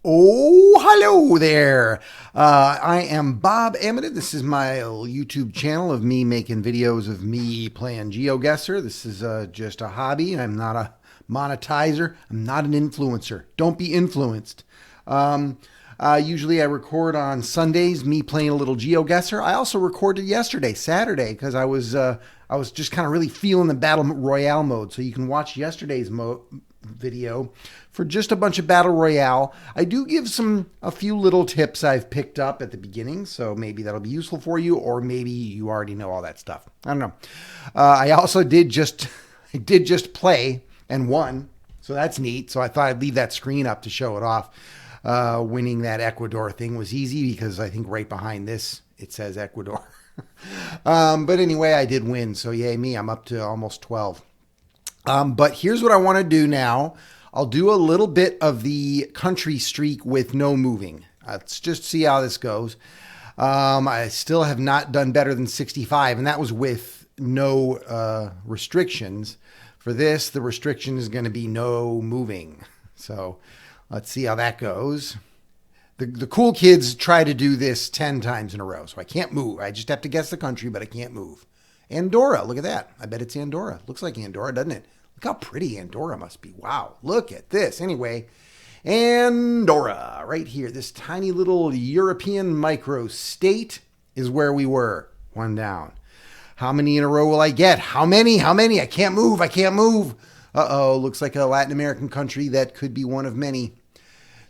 Oh, hello there. I am Bob Amidon. This is my YouTube channel of me making videos of me playing Geoguessr. This is just a hobby. I'm not a monetizer. I'm not an influencer. Don't be influenced. Usually I record on Sundays, me playing a little Geoguessr. I also recorded yesterday, Saturday, because I was just kind of really feeling the Battle Royale mode. So you can watch yesterday's video for just a bunch of Battle Royale. I do give a few little tips I've picked up at the beginning, so maybe that'll be useful for you, or maybe you already know all that stuff. I don't know. I also did just play and won, so that's neat. So I thought I'd leave that screen up to show it off. Winning that Ecuador thing was easy because I think right behind this it says Ecuador. But anyway, I did win, so yay me. I'm up to almost 12. But here's what I want to do now. I'll do a little bit of the country streak with no moving. Let's just see how this goes. I still have not done better than 65, and that was with no restrictions. For this, the restriction is going to be no moving. So let's see how that goes. The cool kids try to do this 10 times in a row, so I can't move. I just have to guess the country, but I can't move. Andorra, look at that. I bet it's Andorra. Looks like Andorra, doesn't it? Look how pretty Andorra must be. Wow, look at this. Anyway, Andorra, right here. This tiny little European micro state is where we were. One down. How many in a row will I get? How many? How many? I can't move. I can't move. Uh-oh, looks like a Latin American country that could be one of many.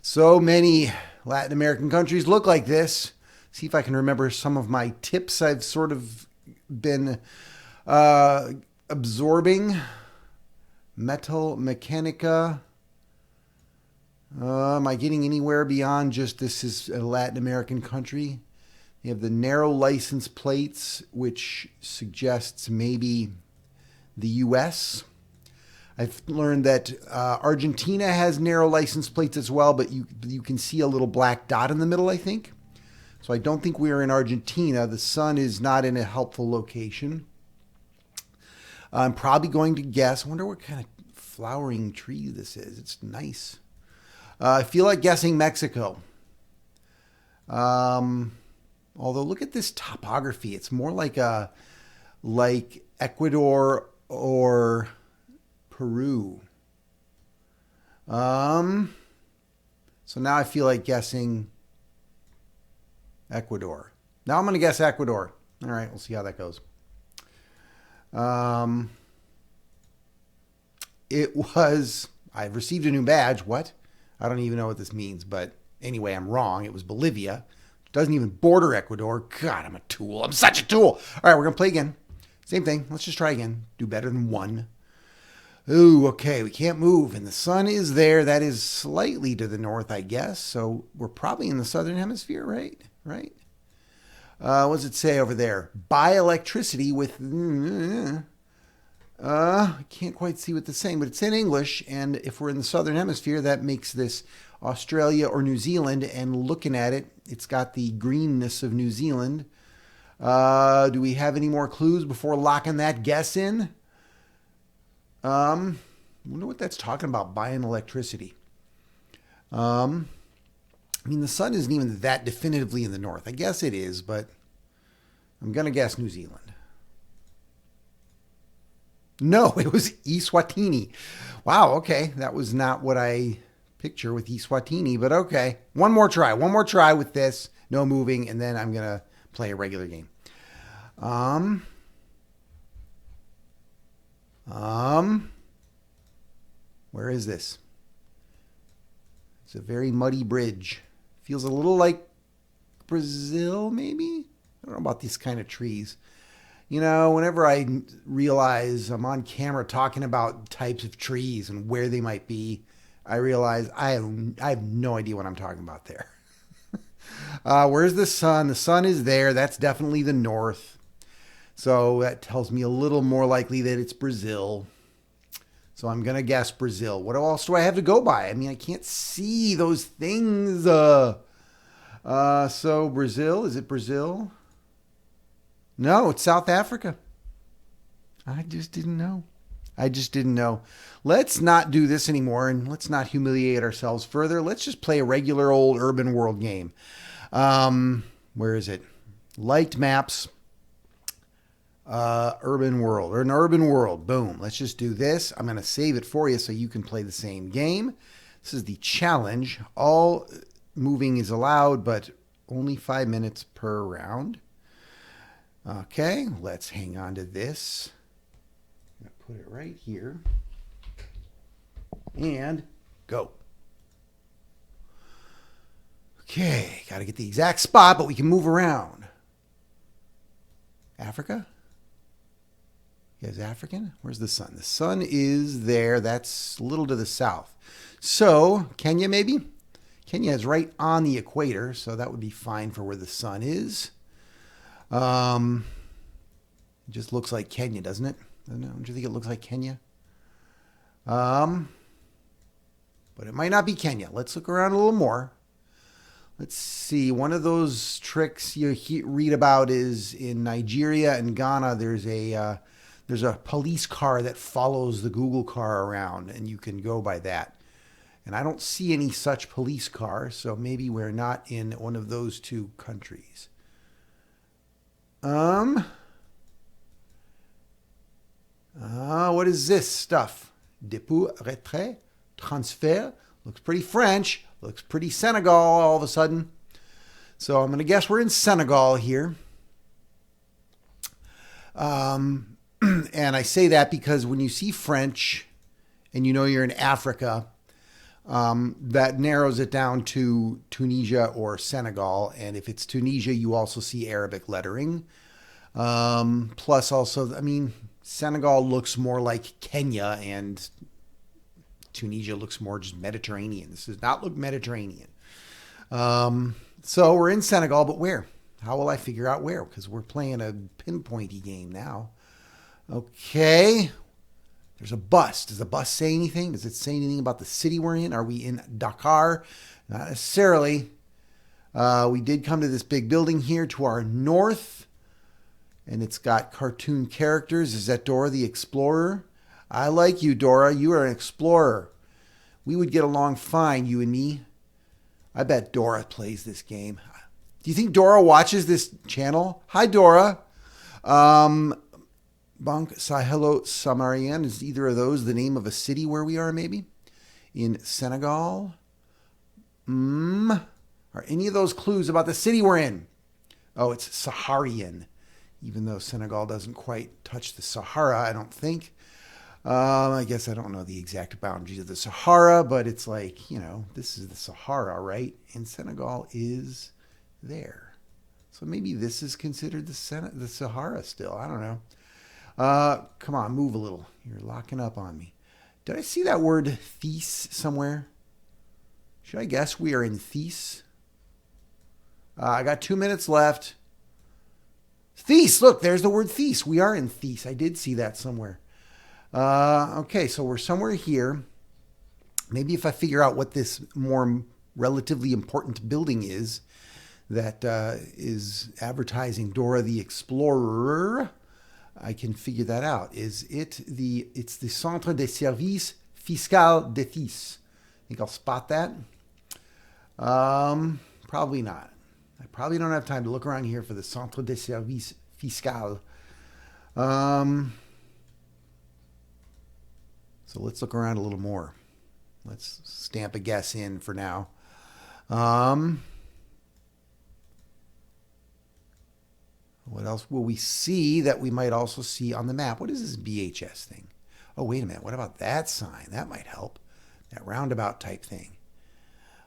So many Latin American countries look like this. See if I can remember some of my tips I've sort of been absorbing. Metal Mechanica. Am I getting anywhere beyond just this is a Latin American country? You have the narrow license plates, which suggests maybe the U.S. I've learned that Argentina has narrow license plates as well, but you can see a little black dot in the middle, I think. So I don't think we're in Argentina. The sun is not in a helpful location. I'm probably going to guess. I wonder what kind of flowering tree this is. It's nice. I feel like guessing Mexico. Although look at this topography. It's more like Ecuador or Peru. So now I feel like guessing Ecuador. Now I'm going to guess Ecuador. All right, we'll see how that goes. I've received a new badge. What? I don't even know what this means, but anyway, I'm wrong. It was Bolivia. It doesn't even border Ecuador. God, I'm a tool. I'm such a tool. All right, we're going to play again. Same thing. Let's just try again. Do better than one. Ooh, okay. We can't move, and the sun is there. That is slightly to the north, I guess. So we're probably in the southern hemisphere, right? Right? What does it say over there? Buy electricity with... I can't quite see what it's saying, but it's in English. And if we're in the southern hemisphere, that makes this Australia or New Zealand. And looking at it, it's got the greenness of New Zealand. Do we have any more clues before locking that guess in? I wonder what that's talking about, buying electricity. I mean, the sun isn't even that definitively in the north. I guess it is, but I'm going to guess New Zealand. No, it was Eswatini. Wow, okay. That was not what I picture with Eswatini, but okay. One more try with this. No moving, and then I'm going to play a regular game. Where is this? It's a very muddy bridge. Feels a little like Brazil, maybe? I don't know about these kind of trees. You know, whenever I realize I'm on camera talking about types of trees and where they might be, I realize I have no idea what I'm talking about there. Where's the sun? The sun is there. That's definitely the north. So that tells me a little more likely that it's Brazil. So I'm going to guess Brazil. What else do I have to go by? I mean, I can't see those things. So Brazil, is it Brazil? No, it's South Africa. I just didn't know. I just didn't know. Let's not do this anymore, and let's not humiliate ourselves further. Let's just play a regular old urban world game. Where is it? Liked maps. Urban world, or an urban world. Boom. Let's just do this. I'm going to save it for you so you can play the same game. This is the challenge. All moving is allowed, but only 5 minutes per round. Okay, let's hang on to this. I'm going to put it right here. And go. Okay, got to get the exact spot, but we can move around. Africa? You guys African? Where's the sun? The sun is there. That's a little to the south. So, Kenya maybe? Kenya is right on the equator, so that would be fine for where the sun is. It just looks like Kenya, doesn't it? Don't you think it looks like Kenya? But it might not be Kenya. Let's look around a little more. Let's see. One of those tricks you read about is in Nigeria and Ghana. There's a police car that follows the Google car around, and you can go by that. And I don't see any such police car, so maybe we're not in one of those two countries. What is this stuff? Dépôt, retrait, transfert. Looks pretty French. Looks pretty Senegal all of a sudden. So I'm going to guess we're in Senegal here. And I say that because when you see French and you know you're in Africa, that narrows it down to Tunisia or Senegal. And if it's Tunisia, you also see Arabic lettering. Plus also, I mean, Senegal looks more like Kenya and Tunisia looks more just Mediterranean. This does not look Mediterranean. So we're in Senegal, but where? How will I figure out where? Because we're playing a pinpointy game now. Okay. There's a bus. Does the bus say anything? Does it say anything about the city we're in? Are we in Dakar? Not necessarily. We did come to this big building here to our north. And it's got cartoon characters. Is that Dora the Explorer? I like you, Dora. You are an explorer. We would get along fine, you and me. I bet Dora plays this game. Do you think Dora watches this channel? Hi, Dora. Bank Sahelo Samarian. Is either of those the name of a city where we are, maybe? In Senegal? Are any of those clues about the city we're in? Oh, it's Saharian. Even though Senegal doesn't quite touch the Sahara, I don't think. I guess I don't know the exact boundaries of the Sahara, but it's like, you know, this is the Sahara, right? And Senegal is there. So maybe this is considered the Sahara still. I don't know. Come on, move a little. You're locking up on me. Did I see that word These somewhere? Should I guess we are in These? I got 2 minutes left. These, look, there's the word These. We are in These. I did see that somewhere. Okay, so we're somewhere here. Maybe if I figure out what this more relatively important building is that is advertising Dora the Explorer, I can figure that out. It's the Centre des Services Fiscaux de This. Think I'll spot that? Probably not. I probably don't have time to look around here for the Centre des Services Fiscaux. So let's look around a little more. Let's stamp a guess in for now. What else will we see that we might also see on the map? What is this BHS thing? Oh, wait a minute. What about that sign? That might help. That roundabout type thing.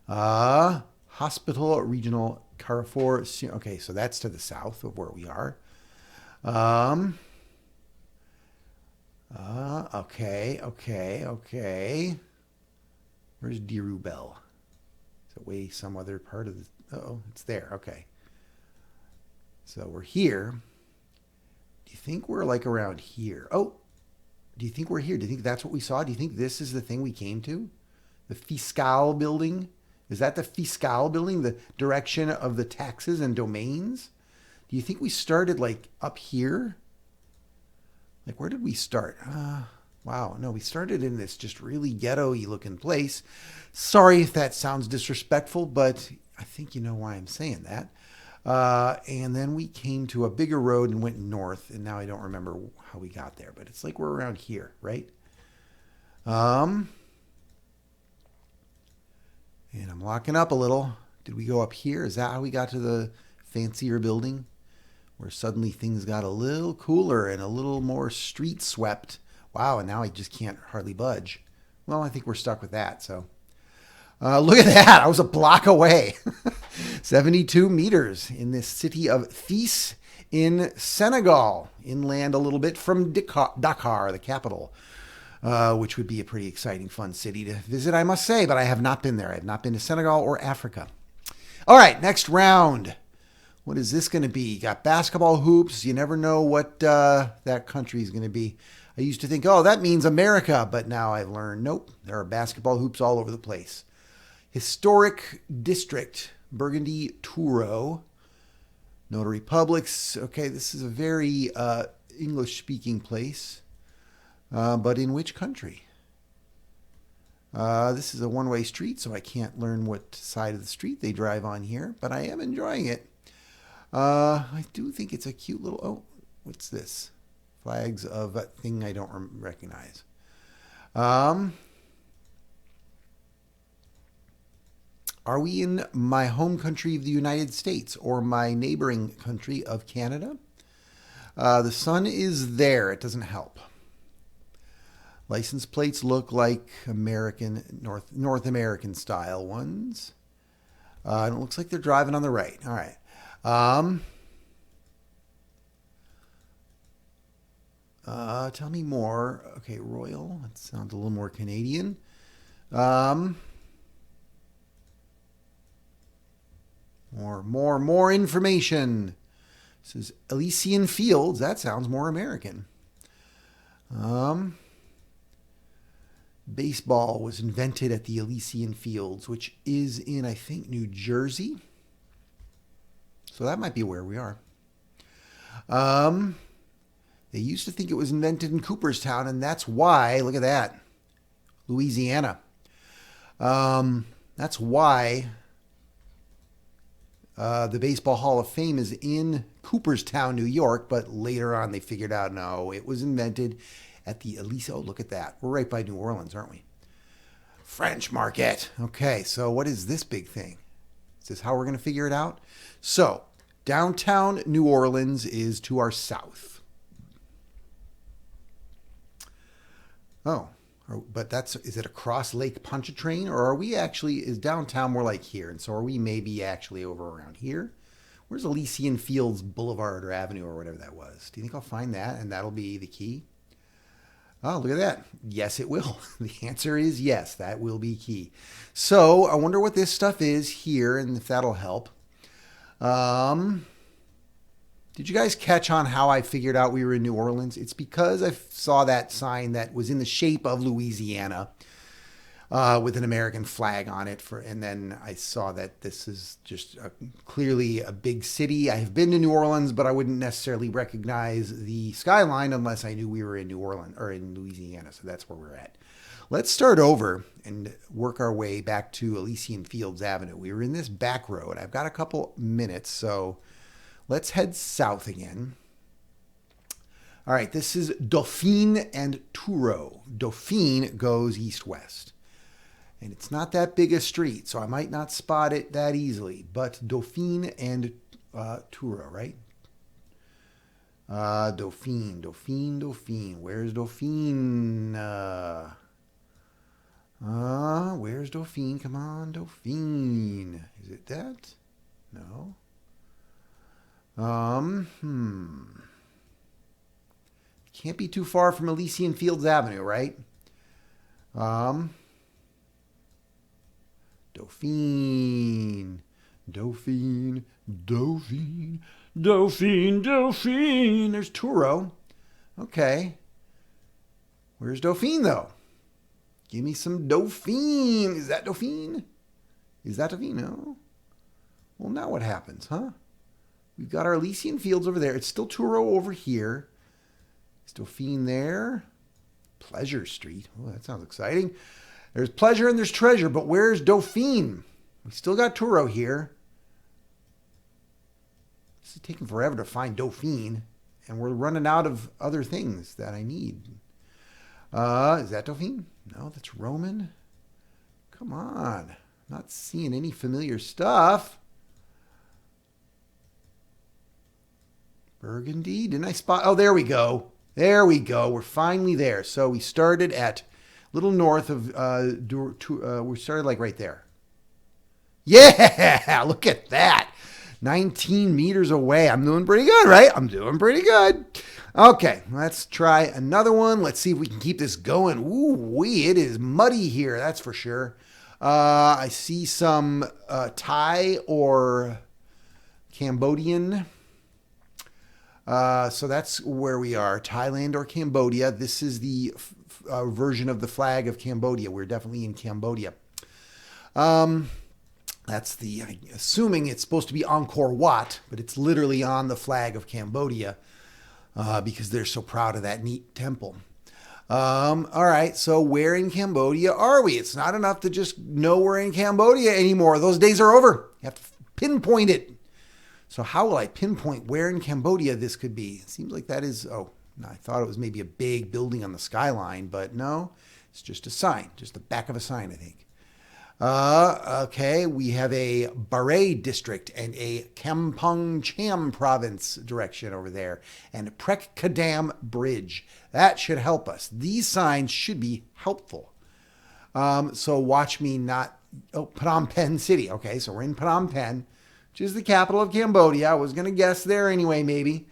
Hospital Regional Carrefour. Okay, so that's to the south of where we are. Okay. Where's Dirubel? Is it way some other part of the... Oh, it's there. Okay. So we're here. Do you think we're like around here? Oh, do you think we're here? Do you think that's what we saw? Do you think this is the thing we came to? The Fiscal building? Is that the Fiscal building? The direction of the taxes and domains? Do you think we started like up here? Like, where did we start? Wow, no, we started in this just really ghetto-y looking place. Sorry if that sounds disrespectful, but I think you know why I'm saying that. And then we came to a bigger road and went north, and now I don't remember how we got there, but it's like we're around here, right? And I'm locking up a little. Did we go up here? Is that how we got to the fancier building? Where suddenly things got a little cooler and a little more street swept. Wow, and now I just can't hardly budge. Well, I think we're stuck with that, so. Look at that. I was a block away. 72 meters in this city of Thiès in Senegal, inland a little bit from Dakar, the capital, which would be a pretty exciting, fun city to visit, I must say, but I have not been there. I have not been to Senegal or Africa. All right, next round. What is this going to be? Got basketball hoops. You never know what that country is going to be. I used to think, oh, that means America, but now I've learned, nope, there are basketball hoops all over the place. Historic district, Burgundy Touro. Notary Publics. Okay, this is a very English-speaking place, but in which country? This is a one-way street, so I can't learn what side of the street they drive on here, but I am enjoying it. I do think it's a cute little... Oh, what's this? Flags of a thing I don't recognize. Are we in my home country of the United States or my neighboring country of Canada? The sun is there. It doesn't help. License plates look like American, North American style ones. And it looks like they're driving on the right. All right. Tell me more. Okay, Royal. That sounds a little more Canadian. More information. This is Elysian Fields. That sounds more American. Baseball was invented at the Elysian Fields, which is in, I think, New Jersey. So that might be where we are. They used to think it was invented in Cooperstown, and that's why, look at that, Louisiana. That's why the Baseball Hall of Fame is in Cooperstown, New York, but later on they figured out, no, it was invented at the Elysian. Oh, look at that. We're right by New Orleans, aren't we? French Market. Okay, so what is this big thing? Is this how we're going to figure it out? So, downtown New Orleans is to our south. Oh, but is it across Lake Pontchartrain, or are we actually, is downtown more like here? And so are we maybe actually over around here? Where's Elysian Fields Boulevard or Avenue or whatever that was? Do you think I'll find that and that'll be the key? Oh, look at that. Yes, it will. The answer is yes, that will be key. So I wonder what this stuff is here and if that'll help. Did you guys catch on how I figured out we were in New Orleans? It's because I saw that sign that was in the shape of Louisiana with an American flag on it. And then I saw that this is just clearly a big city. I have been to New Orleans, but I wouldn't necessarily recognize the skyline unless I knew we were in New Orleans or in Louisiana. So that's where we're at. Let's start over and work our way back to Elysian Fields Avenue. We were in this back road. I've got a couple minutes, so... let's head south again. All right, this is Dauphine and Touro. Dauphine goes east-west. And it's not that big a street, so I might not spot it that easily. But Dauphine and Touro, right? Dauphine. Where's Dauphine? Where's Dauphine? Come on, Dauphine. Is it that? No. Can't be too far from Elysian Fields Avenue, right? Dauphine. There's Touro. Okay. Where's Dauphine, though? Give me some Dauphine. Is that Dauphine? No. Well, now what happens, huh? We've got our Elysian Fields over there. It's still Touro over here. Is Dauphine there? Pleasure Street. Oh, that sounds exciting. There's pleasure and there's treasure, but where's Dauphine? We still got Turo here. This is taking forever to find Dauphine, and we're running out of other things that I need. Is that Dauphine? No, that's Roman. Come on. Not seeing any familiar stuff. Burgundy. Didn't I spot? Oh, there we go. There we go. We're finally there. So we started at a little north of, we started like right there. Yeah, look at that. 19 meters away. I'm doing pretty good, right? I'm doing pretty good. Okay, let's try another one. Let's see if we can keep this going. Ooh-wee, it is muddy here, that's for sure. I see some Thai or Cambodian. So that's where we are, Thailand or Cambodia. This is the version of the flag of Cambodia. We're definitely in Cambodia. That's the, assuming it's supposed to be Angkor Wat, but it's literally on the flag of Cambodia because they're so proud of that neat temple. All right, so where in Cambodia are we? It's not enough to just know we're in Cambodia anymore. Those days are over. You have to pinpoint it. So how will I pinpoint where in Cambodia this could be? It seems like that is, oh, I thought it was maybe a big building on the skyline, but no, it's just a sign, just the back of a sign, I think. Okay, we have a Baray district and a Kampong Cham province direction over there, and Prek Kadam Bridge. That should help us. These signs should be helpful. So watch me not, oh, Phnom Penh City. Okay, so we're in Phnom Penh, which is the capital of Cambodia. I was going to guess there anyway, maybe.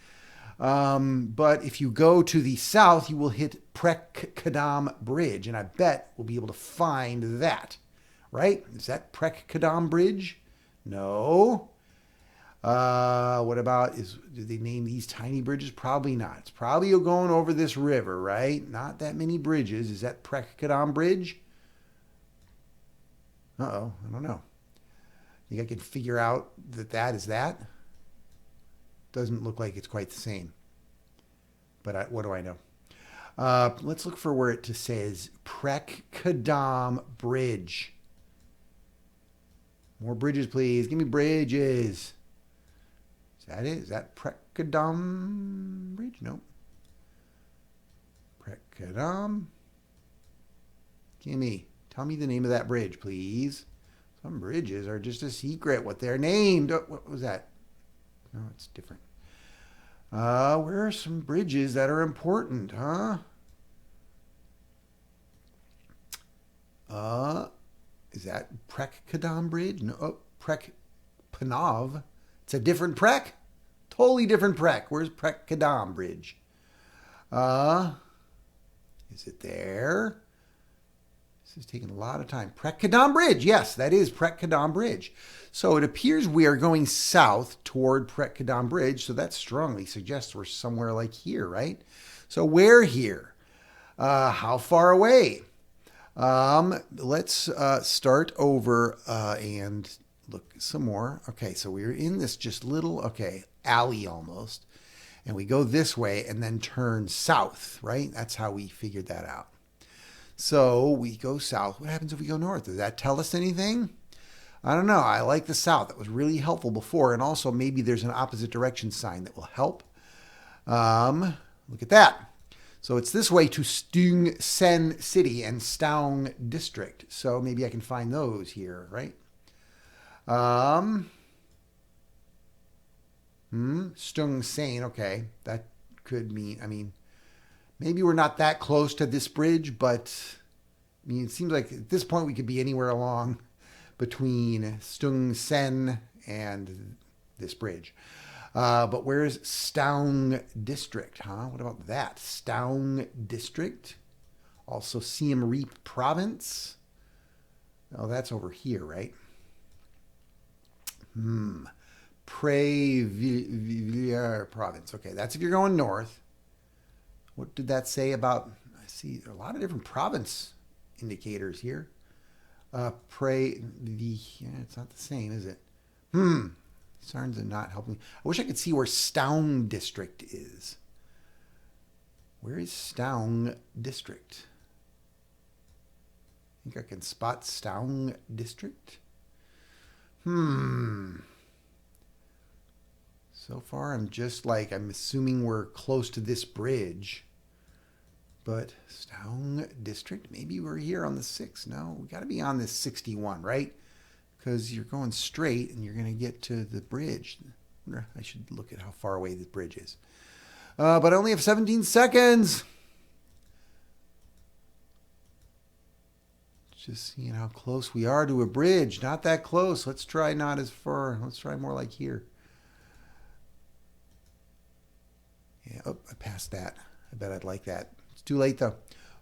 But if you go to the south, you will hit Prek Kadam Bridge, and I bet we'll be able to find that. Right? Is that Prek Kadam Bridge? No. What about, do they name these tiny bridges? Probably not. It's probably going over this river, right? Not that many bridges. Is that Prek Kadam Bridge? Uh-oh, I don't know. Think I can figure out that that is that? Doesn't look like it's quite the same. But what do I know? Let's look for where it just says Prek Kadam Bridge. More bridges, please. Give me bridges. Is that it? Is that Prek Kadam Bridge? Nope. Prek Kadam. Tell me the name of that bridge, please. Some bridges are just a secret what they're named. Oh, what was that? No, it's different. Where are some bridges that are important, huh? Is that Prek Kadam Bridge? No, oh, Prek Panav. It's a different Prek. Totally different Prek. Where's Prek Kadam Bridge? Is it there? This is taking a lot of time. Prek Kadam Bridge. Yes, that is Prek Kadam Bridge. So it appears we are going south toward Prek Kadam Bridge. So that strongly suggests we're somewhere like here, right? So where here? How far away? Let's start over and look some more. Okay, so we're in this just little, okay, alley almost. And we go this way and then turn south, right? That's how we figured that out. So we go south. What happens if we go north? Does that tell us anything? I don't know. I like the south. That was really helpful before. And also maybe there's an opposite direction sign that will help. Look at that. So it's this way to Stung Sen City and Staung District. So maybe I can find those here, right? Stung Sen, okay. That could mean, I mean, maybe we're not that close to this bridge, but I mean, it seems like at this point we could be anywhere along between Stung Sen and this bridge. But where's Staung District, huh? What about that? Staung District. Also Siem Reap Province. Oh, that's over here, right? Pré-Villiers Province. Okay, that's if you're going north. What did that say about, I see a lot of different province indicators here. Pré-Villiers, it's not the same, is it? Signs are not helping. I wish I could see where Staung District is. Where is Stoung District? I think I can spot Stoung District. So far, I'm assuming we're close to this bridge. But Stoung District, maybe we're here on the 6th. No, we got to be on this 61, right? Because you're going straight and you're going to get to the bridge. I should look at how far away the bridge is. But I only have 17 seconds. Just seeing how close we are to a bridge. Not that close. Let's try not as far. Let's try more like here. Yeah, oh, I passed that. I bet I'd like that. It's too late though.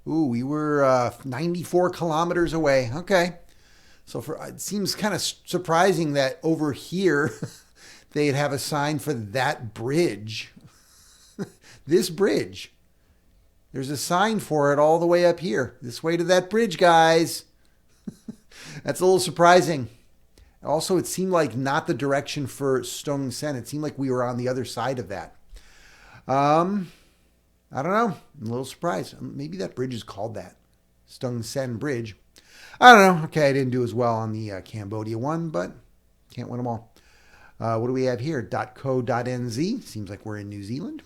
Ooh, we were 94 kilometers away. Okay. So it seems kind of surprising that over here they'd have a sign for that bridge. This bridge. There's a sign for it all the way up here. This way to that bridge, guys. That's a little surprising. Also, it seemed like not the direction for Stoung Sen. It seemed like we were on the other side of that. I don't know. I'm a little surprised. Maybe that bridge is called that. Stoung Sen Bridge. I don't know. Okay, I didn't do as well on the Cambodia one, but can't win them all. What do we have here? .co.nz. Seems like we're in New Zealand.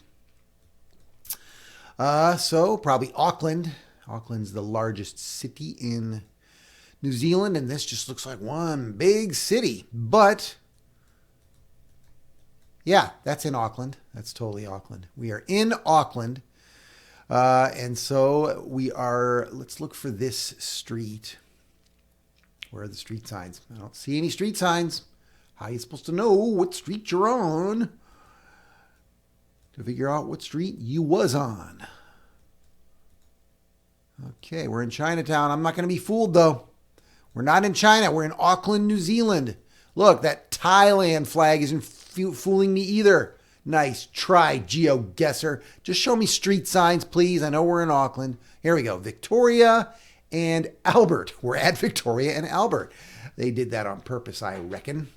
So probably Auckland. Auckland's the largest city in New Zealand, and this just looks like one big city. But yeah, that's in Auckland. That's totally Auckland. We are in Auckland. And so we are, let's look for this street. Where are the street signs? I don't see any street signs. How are you supposed to know what street you're on? To figure out what street you was on. Okay, we're in Chinatown. I'm not going to be fooled, though. We're not in China. We're in Auckland, New Zealand. Look, that Thailand flag isn't fooling me either. Nice try, Geoguessr. Just show me street signs, please. I know we're in Auckland. Here we go. Victoria and Albert. We're at Victoria and Albert. They did that on purpose, I reckon.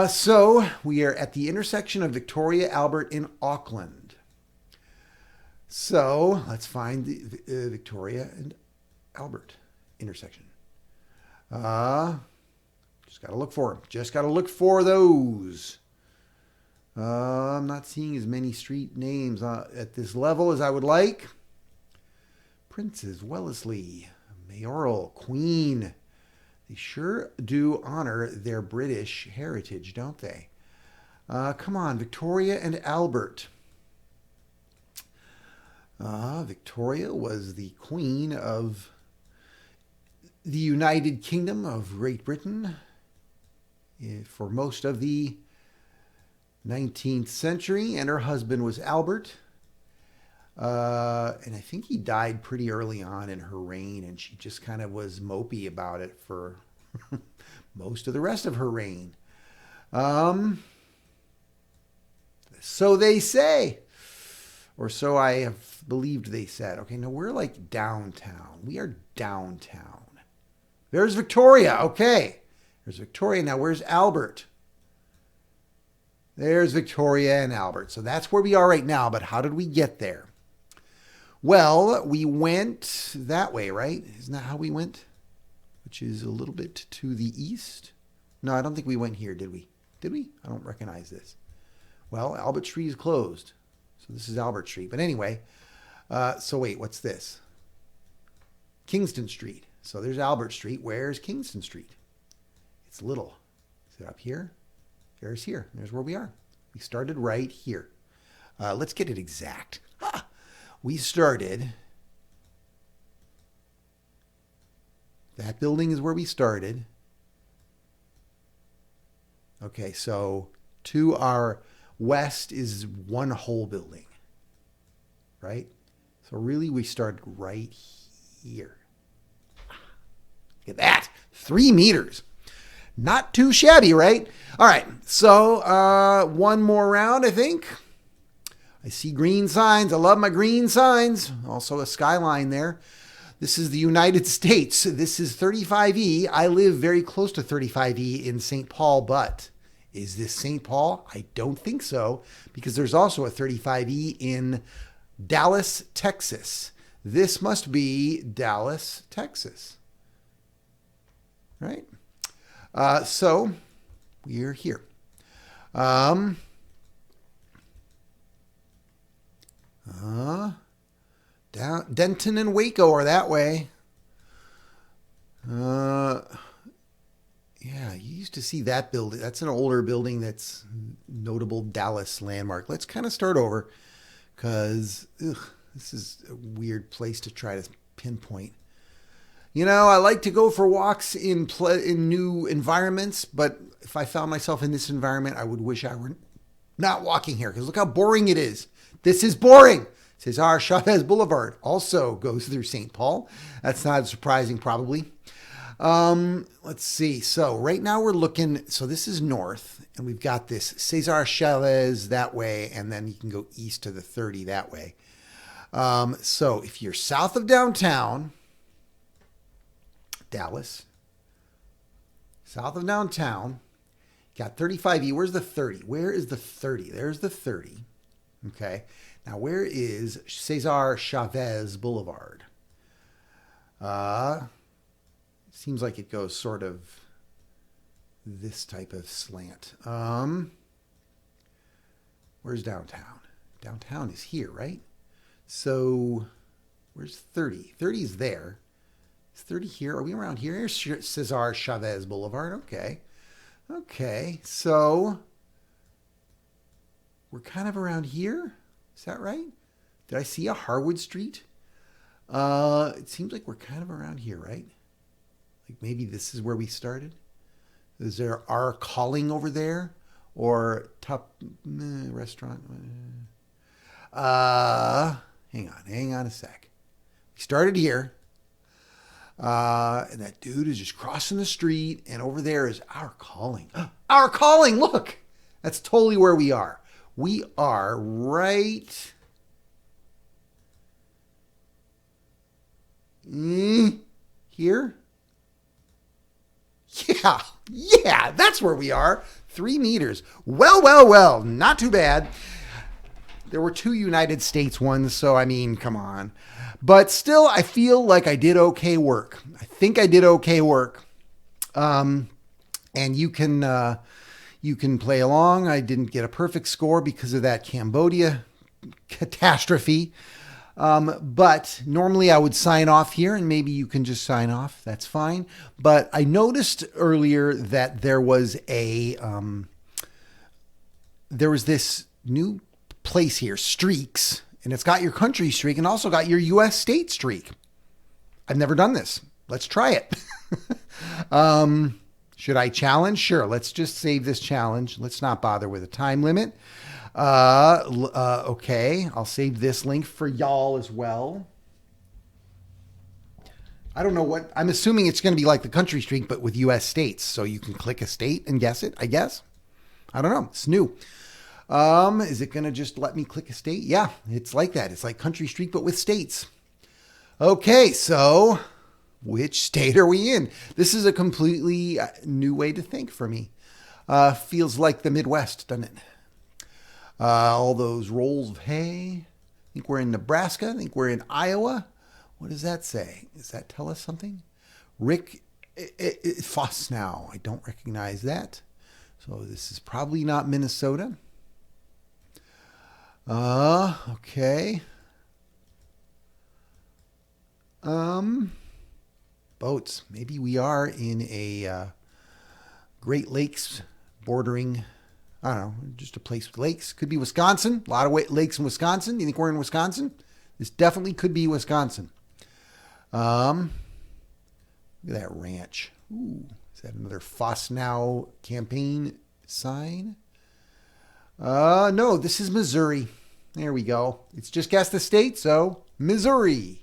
So we are at the intersection of Victoria, Albert in Auckland. So let's find the Victoria and Albert intersection. Just got to look for them. Just got to look for those. I'm not seeing as many street names at this level as I would like. Princes, Wellesley, Mayoral, Queen. They sure do honor their British heritage, don't they? Come on, Victoria and Albert. Victoria was the Queen of the United Kingdom of Great Britain for most of the 19th century, and her husband was Albert. And I think he died pretty early on in her reign, and she just kind of was mopey about it for most of the rest of her reign. So they say, or so I have believed they said. Okay, now we're like downtown. We are downtown. There's Victoria. Okay, there's Victoria. Now where's Albert? There's Victoria and Albert. So that's where we are right now, but how did we get there? Well, we went that way, right? Isn't that how we went? Which is a little bit to the east. No, I don't think we went here, did we? Did we? I don't recognize this. Well, Albert Street is closed. So this is Albert Street. But anyway, so wait, what's this? Kingston Street. So there's Albert Street. Where's Kingston Street? It's little. Is it up here? There's here. There's where we are. We started right here. Let's get it exact. We started. That building is where we started. Okay, so to our west is one whole building, right? So really we started right here. Look at that, 3 meters. Not too shabby, right? All right, so one more round, I think. I see green signs. I love my green signs. Also a skyline there. This is the United States. This is 35E. I live very close to 35E in St. Paul, but is this St. Paul? I don't think so, because there's also a 35E in Dallas, Texas. This must be Dallas, Texas. Right? So we're here. Down Denton and Waco are that way. Yeah, you used to see that building. That's an older building that's notable Dallas landmark. Let's kind of start over because this is a weird place to try to pinpoint. You know, I like to go for walks in new environments, but if I found myself in this environment, I would wish I were not walking here because look how boring it is. This is boring. Cesar Chavez Boulevard also goes through St. Paul. That's not surprising, probably. Let's see. So right now we're looking, so this is north and we've got this Cesar Chavez that way. And then you can go east to the 30 that way. So if you're south of downtown, Dallas, south of downtown, got 35E. Where's the 30? Where is the 30? There's the 30. Okay. Now where is Cesar Chavez Boulevard? Seems like it goes sort of this type of slant. Where's downtown? Downtown is here, right? So where's 30? 30 is there. Is 30 here? Are we around here? Here's Cesar Chavez Boulevard. Okay. Okay. So we're kind of around here. Is that right? Did I see a Harwood Street? It seems like we're kind of around here, right? Like maybe this is where we started. Is there our calling over there or top restaurant? Hang on a sec. We started here. And that dude is just crossing the street and over there is our calling. Our calling, look. That's totally where we are. We are right here. Yeah, that's where we are. 3 meters. Well, not too bad. There were 2 United States ones, so I mean, come on. But still, I feel like I did okay work. I think I did okay work. And you can play along. I didn't get a perfect score because of that Cambodia catastrophe. But normally I would sign off here and maybe you can just sign off. That's fine. But I noticed earlier that there was this new place here, Streaks, and it's got your country streak and also got your US state streak. I've never done this. Let's try it. Should I challenge? Sure. Let's just save this challenge. Let's not bother with a time limit. Okay. I'll save this link for y'all as well. I don't know what, I'm assuming it's going to be like the country streak, but with US states. So you can click a state and guess it, I guess. I don't know. It's new. Is it going to just let me click a state? Yeah, it's like that. It's like country streak, but with states. Okay. So which state are we in? This is a completely new way to think for me. Feels like the Midwest, doesn't it? All those rolls of hay. I think we're in Nebraska. I think we're in Iowa. What does that say? Does that tell us something? Rick Fosnow. I don't recognize that. So this is probably not Minnesota. Okay. Boats. Maybe we are in a Great Lakes bordering, I don't know, just a place with lakes. Could be Wisconsin. A lot of lakes in Wisconsin. Do you think we're in Wisconsin? This definitely could be Wisconsin. Look at that ranch. Ooh, is that another Fosnow campaign sign? No, this is Missouri. There we go. It's just guess the state, so Missouri.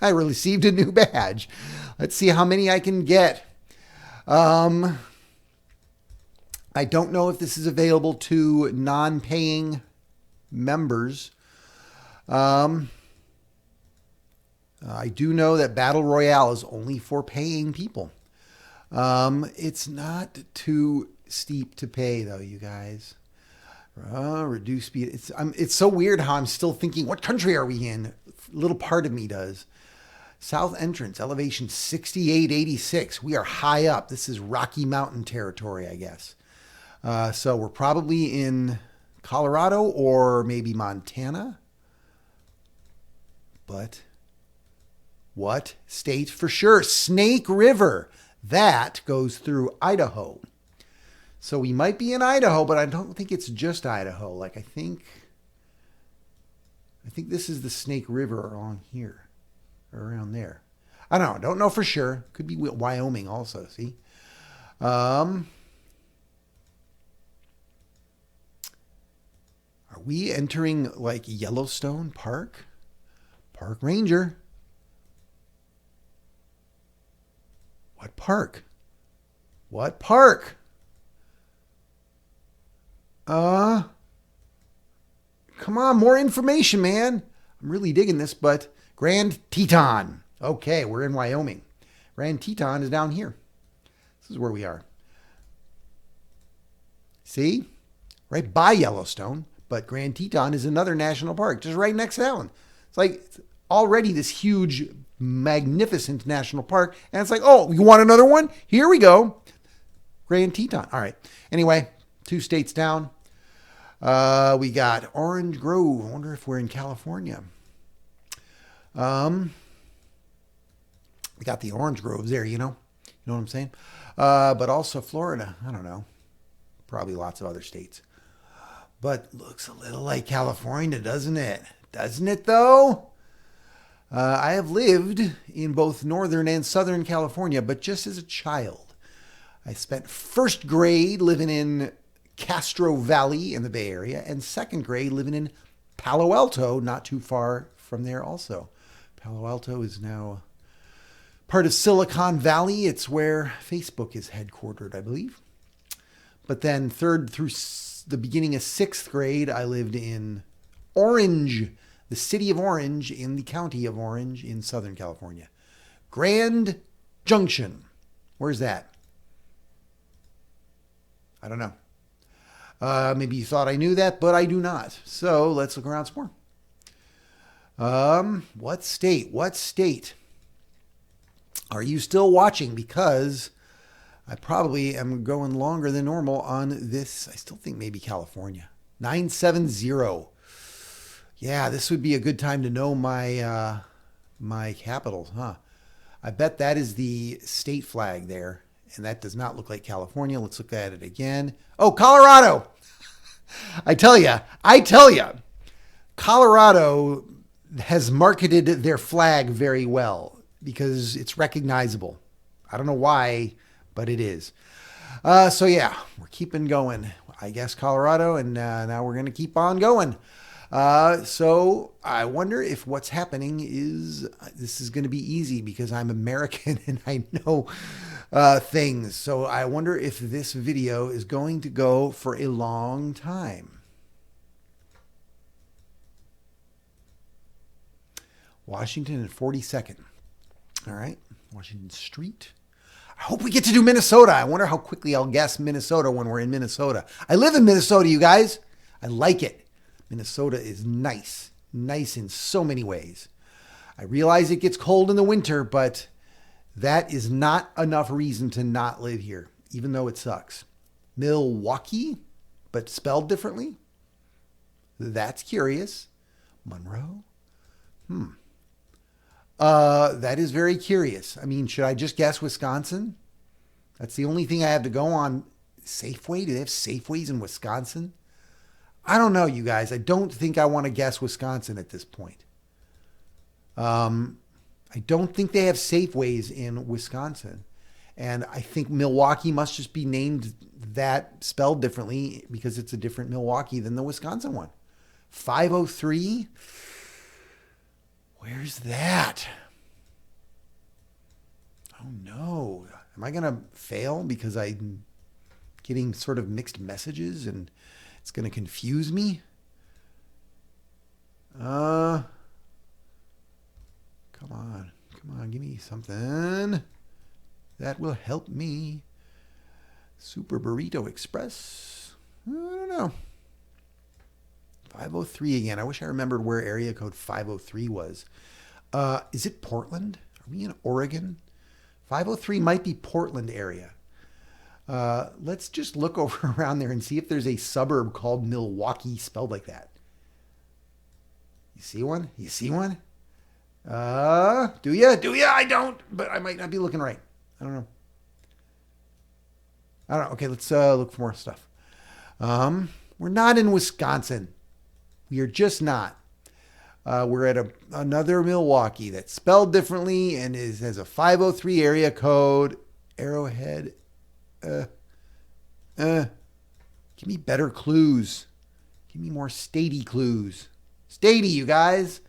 I received a new badge. Let's see how many I can get. I don't know if this is available to non-paying members. I do know that Battle Royale is only for paying people. It's not too steep to pay, though, you guys. Reduce speed. It's so weird how I'm still thinking, what country are we in? A little part of me does. South entrance, elevation 6886. We are high up. This is Rocky Mountain territory, I guess. So we're probably in Colorado or maybe Montana. But what state for sure? Snake River. That goes through Idaho. So we might be in Idaho, but I don't think it's just Idaho. Like I think this is the Snake River along here. Around there. I don't know for sure. Could be Wyoming also, see? Are we entering like Yellowstone Park? Park Ranger. What park? What park? Come on, more information, man. I'm really digging this, but Grand Teton. Okay, we're in Wyoming. Grand Teton is down here. This is where we are. See? Right by Yellowstone, but Grand Teton is another national park, just right next to that one. It's like already this huge, magnificent national park, and it's like, oh, you want another one? Here we go. Grand Teton. All right. Anyway, 2 states down. We got Orange Grove. I wonder if we're in California. We got the orange groves there, you know what I'm saying? But also Florida. I don't know. Probably lots of other states. But looks a little like California, doesn't it? Doesn't it, though? I have lived in both Northern and Southern California, but just as a child. I spent first grade living in Castro Valley in the Bay Area and second grade living in Palo Alto, not too far from there also. Palo Alto is now part of Silicon Valley. It's where Facebook is headquartered, I believe. But then third through the beginning of 6th grade, I lived in Orange, the city of Orange, in the county of Orange in Southern California. Grand Junction. Where's that? I don't know. Maybe you thought I knew that, but I do not. So let's look around some more. What state? What state? Are you still watching? Because I probably am going longer than normal on this. I still think maybe California. 970. Yeah, this would be a good time to know my my capitals, huh? I bet that is the state flag there. And that does not look like California. Let's look at it again. Oh, Colorado. I tell you, Colorado has marketed their flag very well because it's recognizable. I don't know why, but it is. So yeah, we're keeping going. I guess Colorado, and now we're going to keep on going. So I wonder if what's happening is this is going to be easy because I'm American and I know things. So I wonder if this video is going to go for a long time. Washington and 42nd. All right. Washington Street. I hope we get to do Minnesota. I wonder how quickly I'll guess Minnesota when we're in Minnesota. I live in Minnesota, you guys. I like it. Minnesota is nice. Nice in so many ways. I realize it gets cold in the winter, but that is not enough reason to not live here, even though it sucks. Milwaukee, but spelled differently. That's curious. Monroe. That is very curious. I mean, should I just guess Wisconsin? That's the only thing I have to go on. Safeway? Do they have Safeways in Wisconsin? I don't know, you guys. I don't think I want to guess Wisconsin at this point. I don't think they have Safeways in Wisconsin. And I think Milwaukee must just be named that, spelled differently, because it's a different Milwaukee than the Wisconsin one. 503? Where's that? Oh no. Am I going to fail because I'm getting sort of mixed messages and it's going to confuse me? Come on, give me something that will help me. Super Burrito Express. I don't know. 503 again. I wish I remembered where area code 503 was. Is it Portland? Are we in Oregon? 503 might be Portland area. Let's just look over around there and see if there's a suburb called Milwaukee spelled like that. You see one? You see one? Do ya? Do ya? I don't, but I might not be looking right. I don't know. Okay, let's look for more stuff. We're not in Wisconsin. We are just not. We're at another Milwaukee that's spelled differently and has a 503 area code. Arrowhead. Give me better clues. Give me more statey clues. Statey, you guys.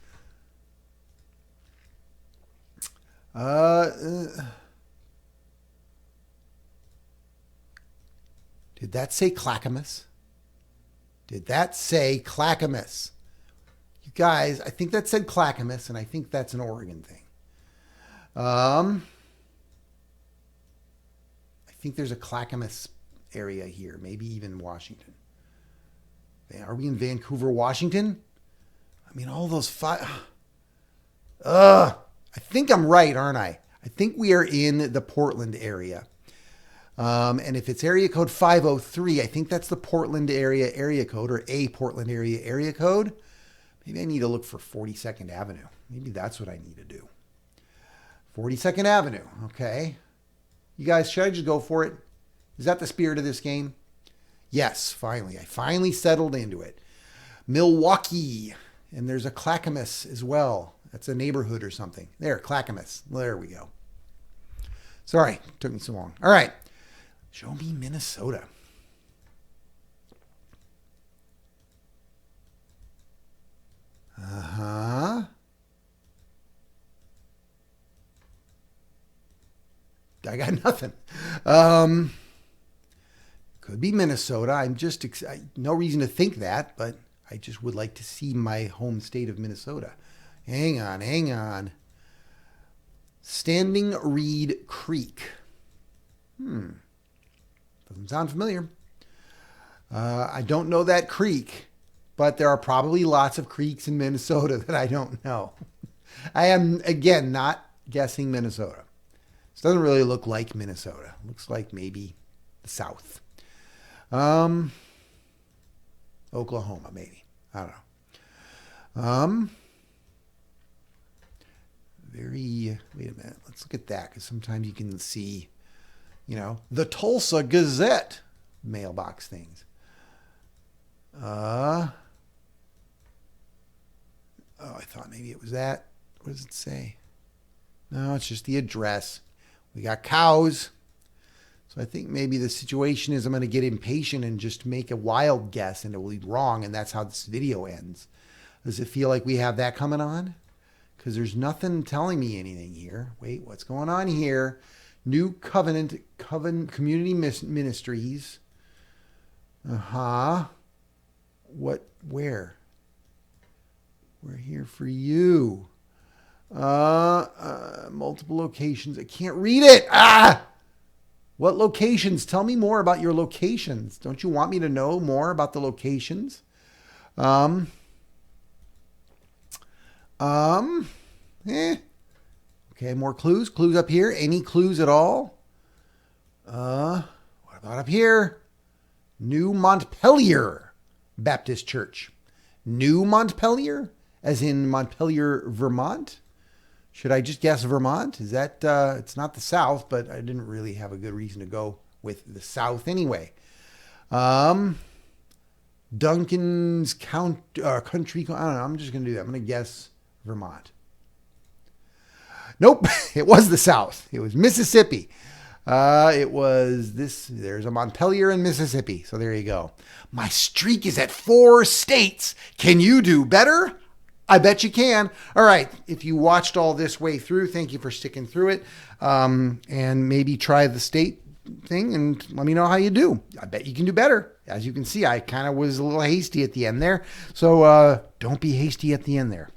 Did that say Clackamas? Did that say Clackamas? You guys, I think that said Clackamas, and I think that's an Oregon thing. I think there's a Clackamas area here, maybe even Washington. Are we in Vancouver, Washington? I mean, all those five. I think I'm right, aren't I? I think we are in the Portland area. And if it's area code 503, I think that's the Portland area code, or a Portland area code. Maybe I need to look for 42nd Avenue. Maybe that's what I need to do. 42nd Avenue. Okay. You guys, should I just go for it? Is that the spirit of this game? Yes, finally. I finally settled into it. Milwaukee. And there's a Clackamas as well. That's a neighborhood or something. There, Clackamas. There we go. Sorry, took me so long. All right. Show me Minnesota. Uh-huh. I got nothing. Could be Minnesota. I'm just no reason to think that, but I just would like to see my home state of Minnesota. Hang on. Standing Reed Creek. Doesn't sound familiar. I don't know that creek, but there are probably lots of creeks in Minnesota that I don't know. I am, again, not guessing Minnesota. This doesn't really look like Minnesota. It looks like maybe the South. Oklahoma, maybe. I don't know. Wait a minute. Let's look at that, because sometimes you can see, the Tulsa Gazette mailbox things. I thought maybe it was that. What does it say? No, it's just the address. We got cows. So I think maybe the situation is I'm going to get impatient and just make a wild guess, and it will be wrong, and that's how this video ends. Does it feel like we have that coming on? Because there's nothing telling me anything here. Wait, what's going on here? New Covenant Community Ministries. Where? We're here for you. Multiple locations. I can't read it. What locations? Tell me more about your locations. Don't you want me to know more about the locations? Okay, more clues. Clues up here. Any clues at all? What about up here? New Montpelier Baptist Church. New Montpelier? As in Montpelier, Vermont? Should I just guess Vermont? Is that, it's not the South, but I didn't really have a good reason to go with the South anyway. Duncan's Country, I don't know. I'm just going to do that. I'm going to guess Vermont. Nope. It was the South. It was Mississippi. It was this. There's a Montpelier in Mississippi. So there you go. My streak is at 4 states. Can you do better? I bet you can. All right. If you watched all this way through, thank you for sticking through it. And maybe try the state thing and let me know how you do. I bet you can do better. As you can see, I kind of was a little hasty at the end there. So don't be hasty at the end there.